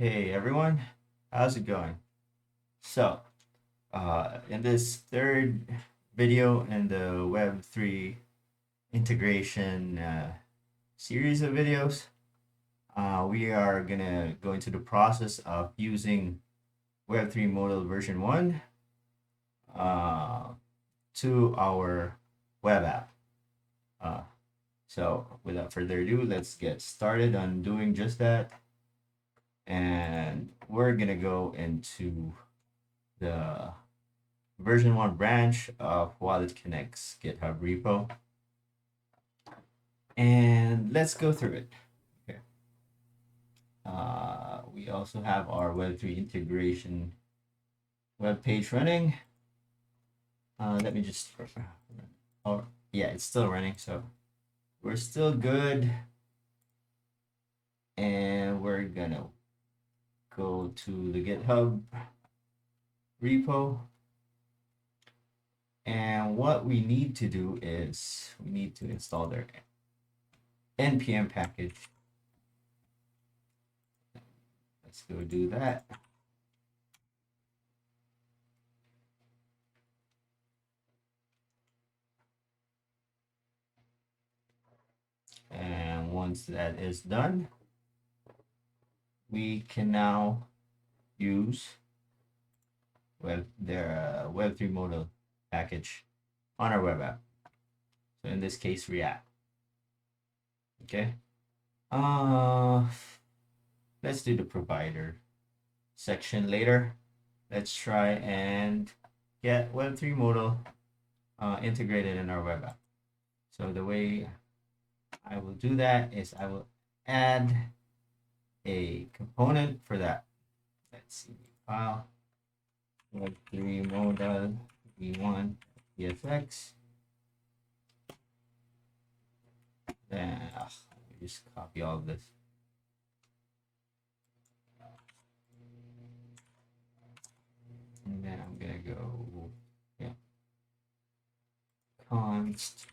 Hey everyone, how's it going? So, in this third video in the Web3 integration series of videos, we are gonna go into the process of using Web3 modal version 1 uh, to our web app. Uh, so, without further ado, let's get started on doing just that. And we're gonna go into the version 1 branch of Wallet Connect's GitHub repo. And let's go through it. Okay. We also have our Web3 integration web page running. Let me just, oh yeah, it's still running, so we're still good. And we're gonna go to the GitHub repo. And what we need to do is we need to install their npm package. Let's go do that. And once that is done, we can now use their web3 modal package on our web app. So in this case, React. Okay. Let's do the provider section later. Let's try and get web3 modal integrated in our web app. So the way I will do that is I will add a component for that. Let's see, file web3modal v1 EFX. Then let me just copy all of this. And then I'm gonna go, const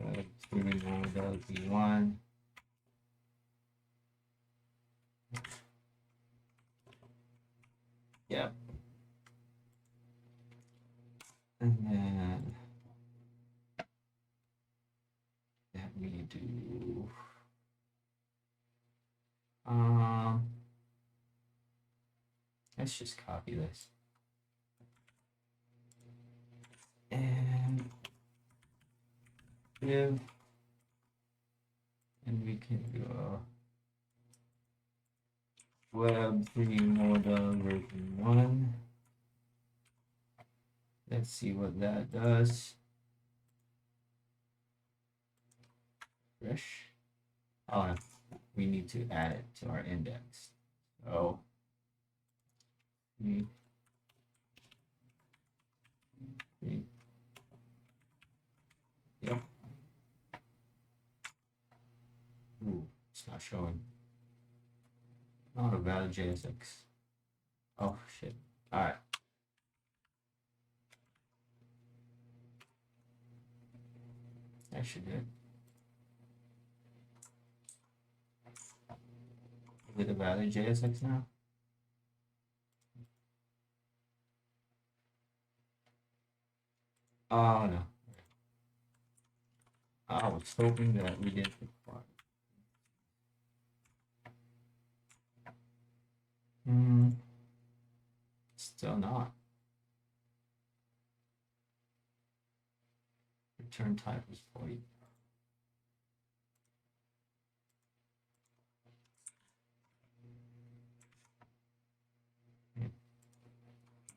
web3modal v1. Yep. And then let me do let's just copy this. And give, and we can go web3modal version 1. Let's see what that does. Fresh. Oh, no. We need to add it to our index. So yep. Ooh, it's not showing. Not a valid JSX. Oh shit. Alright. That should do it. Is it a valid JSX now? Oh no. I was hoping that we didn't require. Still not. Return type is void.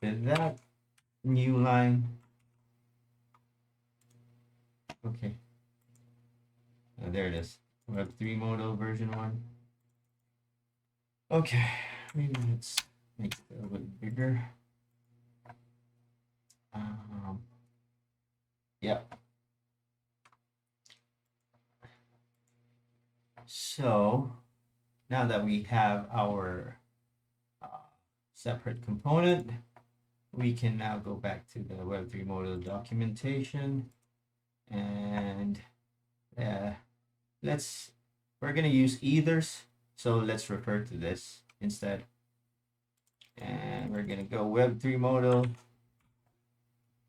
Did that new line? Okay. There it is. Web3 modal version 1. Okay, maybe let's make it a little bit bigger. Yep. So now that we have our separate component, we can now go back to the Web3 modal documentation, and we're gonna use ethers So let's refer to this instead. And we're gonna go web3 modal,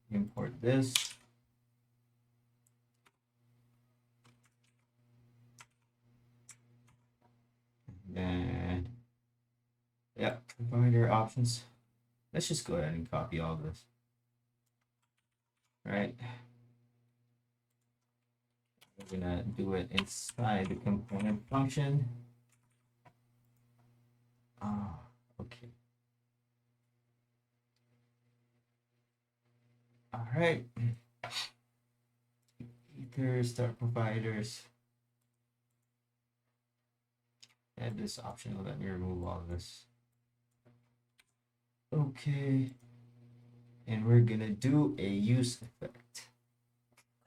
import this. Then, yeah, provider options. Let's just go ahead and copy all this. Right. We're gonna do it inside the component function. Ah, okay. All right. Ether start providers. Add this option. Let me remove all of this. Okay. And we're gonna do a use effect.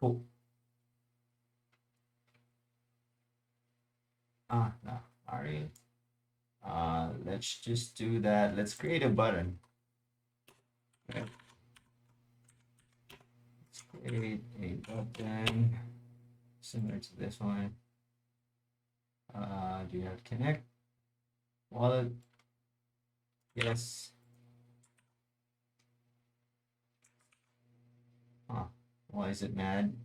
Cool. No, already. Let's just do that. Let's create a button. Okay. Let's create a button similar to this one. Do you have connect? Wallet? Yes. Why is it mad?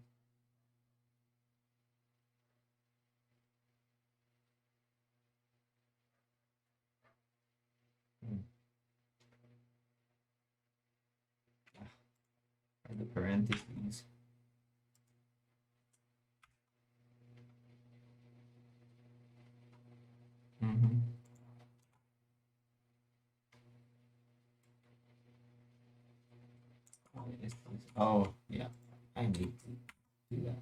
Are the parentheses? Oh, yeah. I need to do that.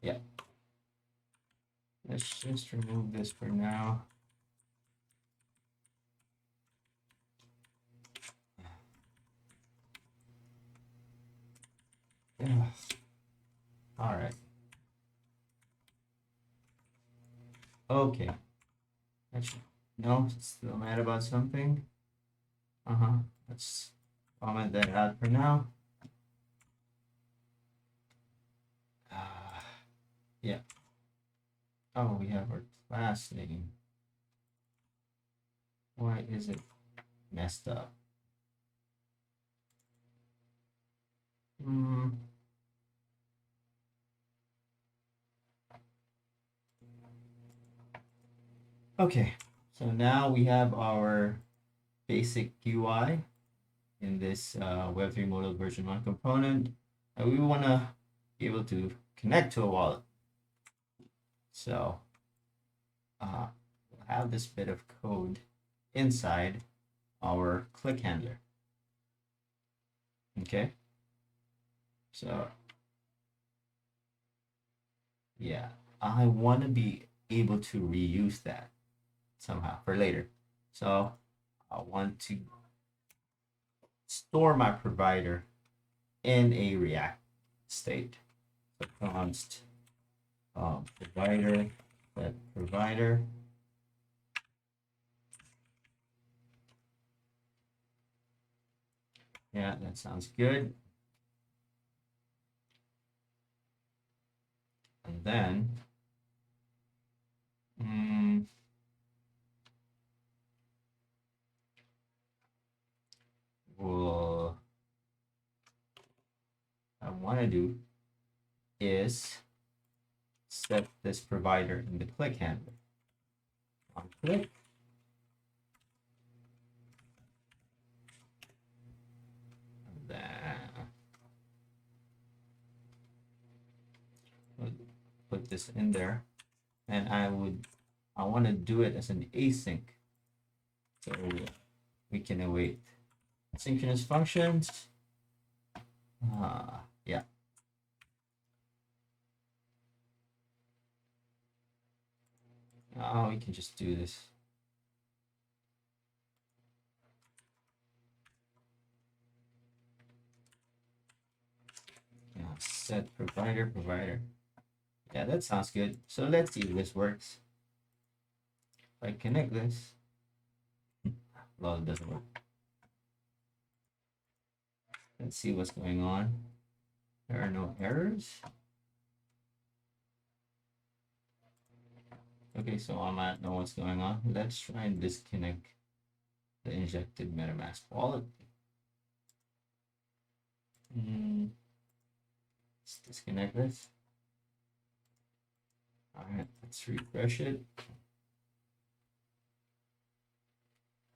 Yeah. Let's just remove this for now. Yeah. All right. Okay. No, still mad about something. Let's comment that out for now. Yeah. Oh, we have our class name. Why is it messed up? Okay, so now we have our basic UI in this Web3 modal version 1 component. And we want to be able to connect to a wallet. So we'll have this bit of code inside our click handler. Okay, so yeah, I want to be able to reuse that somehow for later. So I want to store my provider in a React state. So const provider, that provider. Yeah, that sounds good. And then what I want to do is set this provider in the click handler. On click. And then put this in there. And I want to do it as an async. So we can await synchronous functions. Yeah. We can just do this. Yeah, set provider. Yeah, that sounds good. So let's see if this works. If I connect this, well, it doesn't work. Let's see what's going on. There are no errors. Okay, so I might know what's going on. Let's try and disconnect the injected MetaMask wallet. Let's disconnect this. All right, let's refresh it.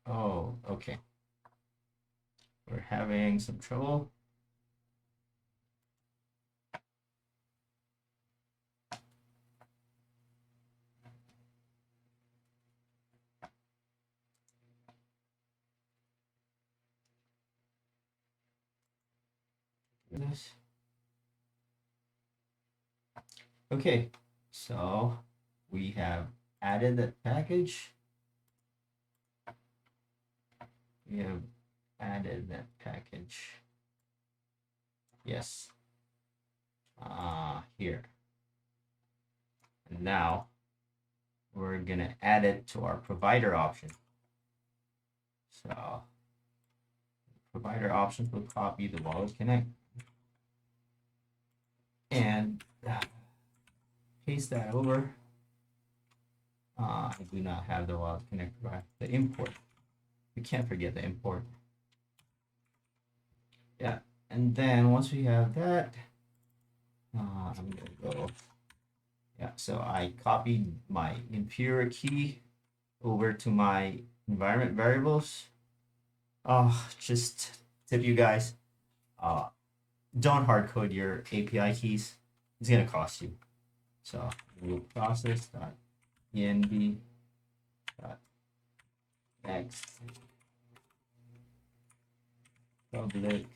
Oh, okay. We're having some trouble. This. Okay, so we have added that package. We have added that package. Yes. Here. And now we're gonna add it to our provider option. So provider options will copy the wallet connect and paste that over. I do not have the wallet connect provider. The import. We can't forget the import. Yeah, and then once we have that, I'm gonna go. Yeah, so I copied my inferior key over to my environment variables. Just tip you guys, don't hard code your API keys. It's gonna cost you. So we'll process.env next public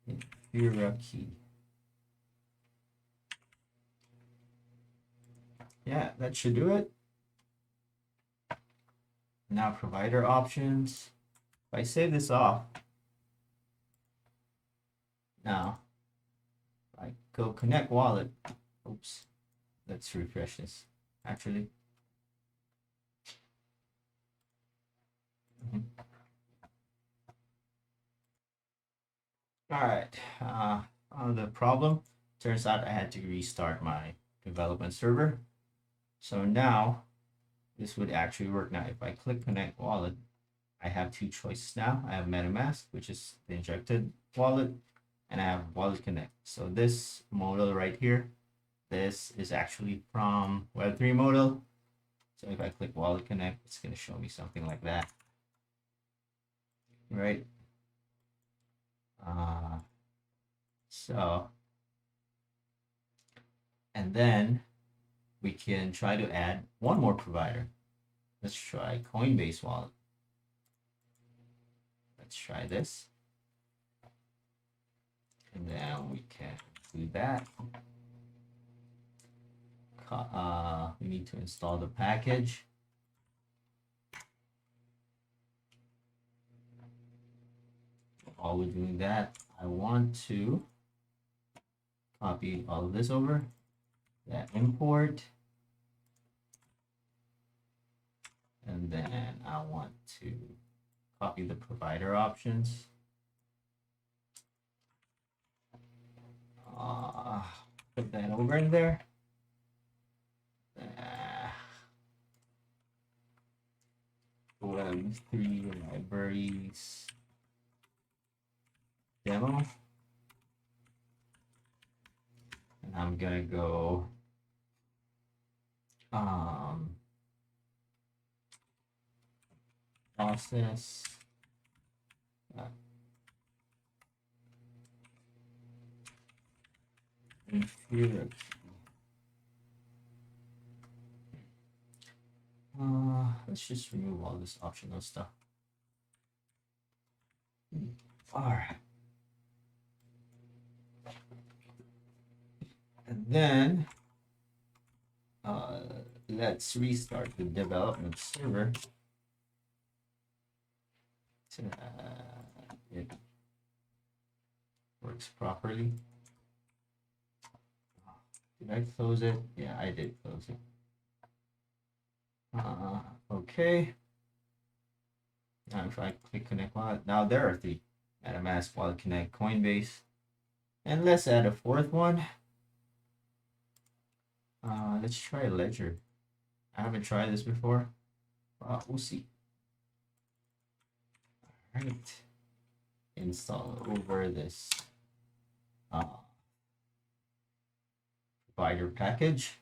inferior key. Yeah, that should do it. Now provider options. If I save this off, now I go connect wallet. Oops, let's refresh this. Actually, all right. The problem turns out I had to restart my development server. So now this would actually work. Now, if I click connect wallet, I have two choices now. I have MetaMask, which is the injected wallet, and I have Wallet Connect. So this modal right here, this is actually from web3modal. So if I click Wallet Connect, it's going to show me something like that, right? So, and then we can try to add one more provider. Let's try Coinbase Wallet. Let's try this. And then we can do that. We need to install the package. While we're doing that, I want to copy all of this over. That import. And then I want to copy the provider options. Put that over in there. Web3 libraries demo. And I'm gonna go process inferior. Let's just remove all this optional stuff. All right. And then let's restart the development server. So, it works properly. Did I close it? Yeah, I did close it. Okay. Now if I click connect wallet, now there are three: MetaMask, Wallet Connect, Coinbase, and let's add a fourth one. Let's try Ledger. I haven't tried this before. We'll see. All right. Install over this provider package.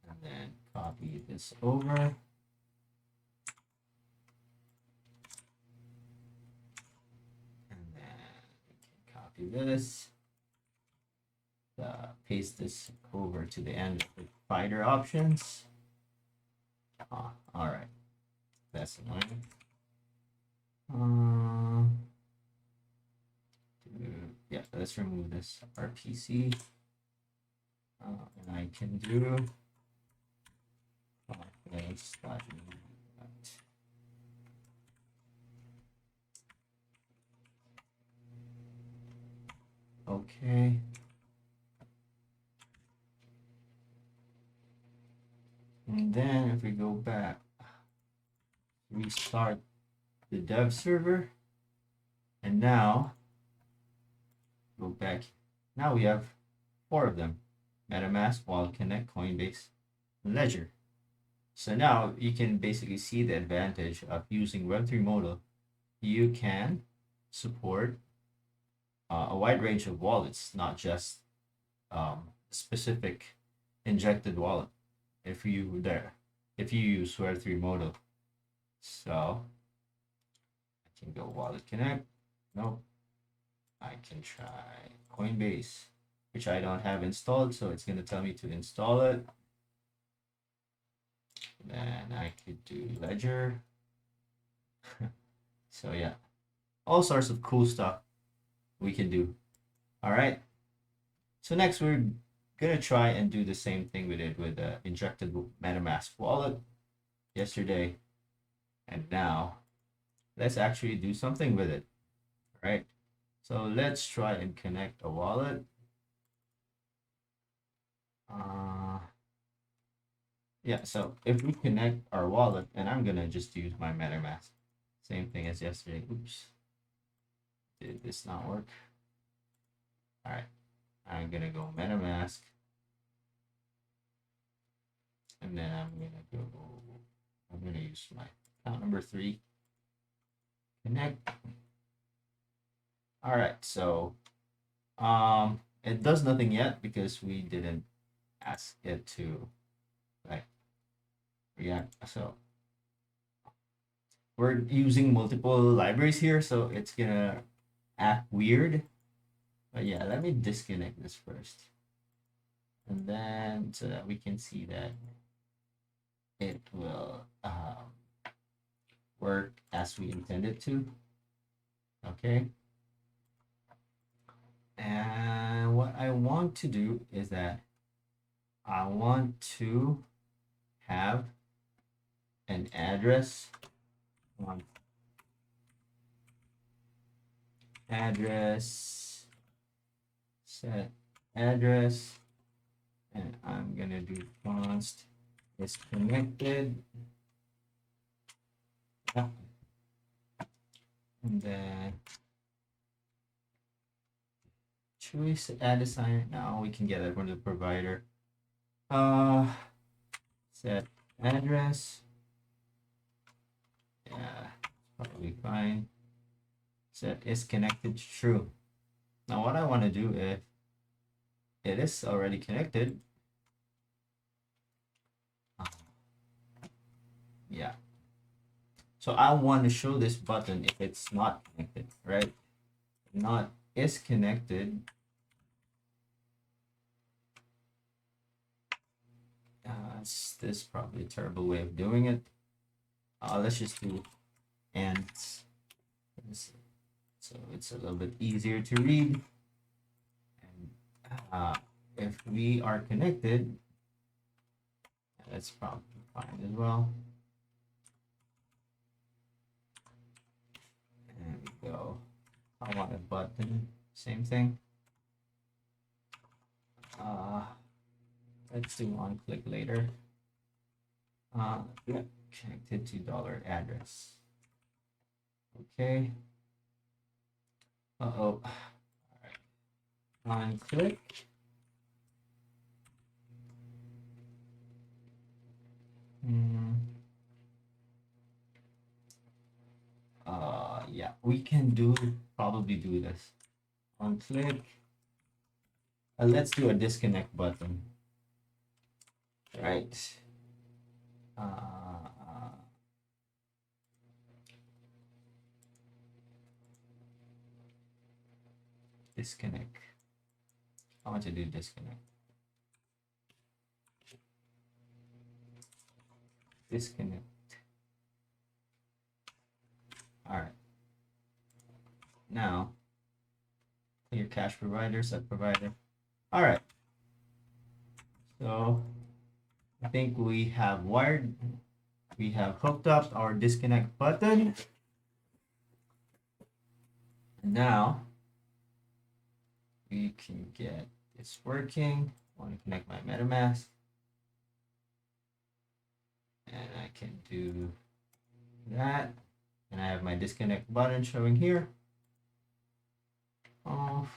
And then copy this over. And then we can copy this. Paste this over to the end of the provider options. All right. That's annoying. Yeah, let's remove this RPC. And I can do okay. And then if we go back, restart the dev server, and now go back. Now we have 4 of them: MetaMask, Wallet Connect, Coinbase, Ledger. So now you can basically see the advantage of using web3modal. You can support a wide range of wallets, not just specific injected wallet. If you use web3modal, so I can go Wallet Connect. Nope. I can try Coinbase, which I don't have installed, so it's going to tell me to install it. Then I could do Ledger. So yeah, all sorts of cool stuff we can do. All right. So next we're gonna try and do the same thing we did with the injected MetaMask wallet yesterday, and now let's actually do something with it. All right. So let's try and connect a wallet. Yeah, so if we connect our wallet, and I'm gonna just use my MetaMask, same thing as yesterday. Oops, did this not work? All right, I'm gonna go MetaMask, and then I'm gonna use my account number 3, connect. All right, so it does nothing yet because we didn't ask it to like react. So we're using multiple libraries here, so it's gonna act weird. But yeah, let me disconnect this first, and then so that we can see that it will work as we intended to. Okay. And what I want to do is that I want to have an address on address set address, and I'm gonna do const is connected. Yeah. And then choice add a sign. Now we can get it from the provider. Set address. Yeah, probably fine. Set is connected to true. Now what I want to do, if it is already connected, yeah. So I want to show this button if it's not connected, right? Not is connected. This is probably a terrible way of doing it. Let's just do and so it's a little bit easier to read. And if we are connected, that's probably fine as well. There we go. I want a button, same thing. Let's do one click later. Yeah, connected to dollar address. Okay. All right. On click. Yeah, we can probably do this. On click, let's do a disconnect button. Right. Disconnect. I want to do disconnect. Disconnect. All right. Now, your cache provider, set provider. All right. So I think we have hooked up our disconnect button. And now we can get this working. I want to connect my MetaMask. And I can do that. And I have my disconnect button showing here. Off.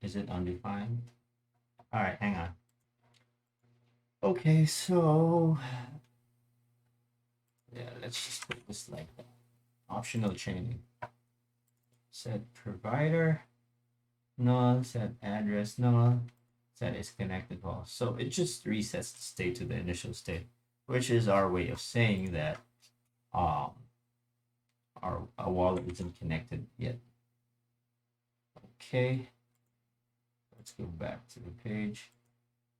Is it undefined? All right, hang on. Okay, so yeah, let's just put this like that. Optional chaining. Set provider null, set address null, set is connected wall. So it just resets the state to the initial state, which is our way of saying that our wallet isn't connected yet. Okay, let's go back to the page.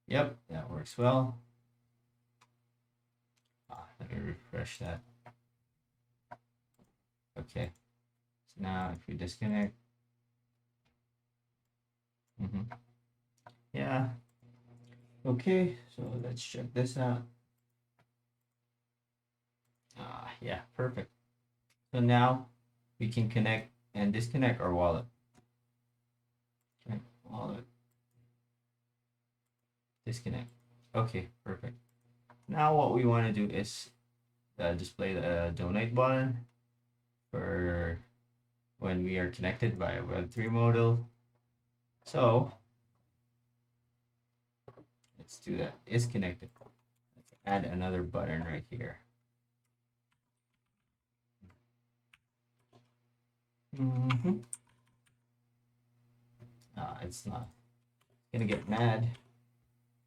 Yep, that works well. Let me refresh that. Okay, so now if we disconnect, yeah, okay, so let's check this out. Yeah, perfect. So now we can connect and disconnect our wallet. Okay, wallet, disconnect. Okay, perfect. Now what we want to do is display the donate button for when we are connected by a web3 modal. So let's do that. Is connected. Let's add another button right here. It's not. It's gonna get mad.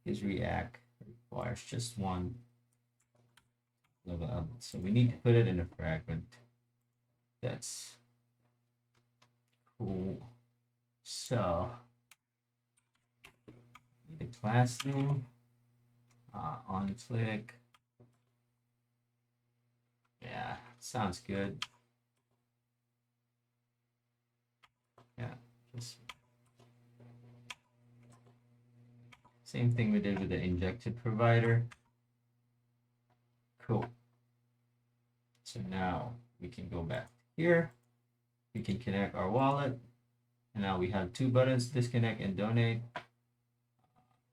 Because React requires just one level up. So we need to put it in a fragment. That's cool. So the class name on click. Yeah, sounds good. Yeah, just same thing we did with the injected provider. Cool. So now we can go back here. We can connect our wallet. And now we have two buttons, disconnect and donate.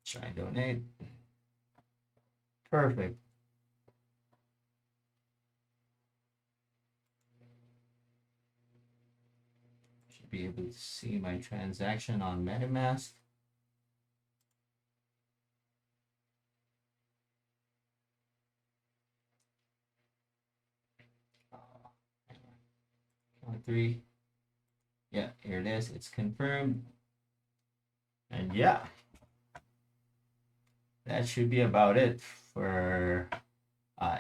Try donate. Perfect. Should be able to see my transaction on MetaMask. Count three. Yeah, here it is. It's confirmed. And yeah, that should be about it for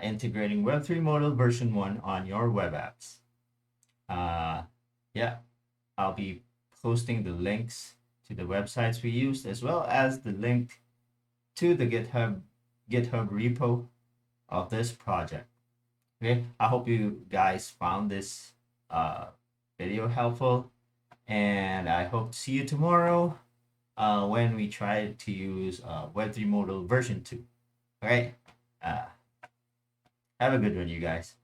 integrating Web3 Modal version 1 on your web apps. Yeah, I'll be posting the links to the websites we used as well as the link to the GitHub repo of this project. Okay, I hope you guys found this video helpful, and I hope to see you tomorrow when we try to use Web3 Modal version 2. All right, have a good one, you guys.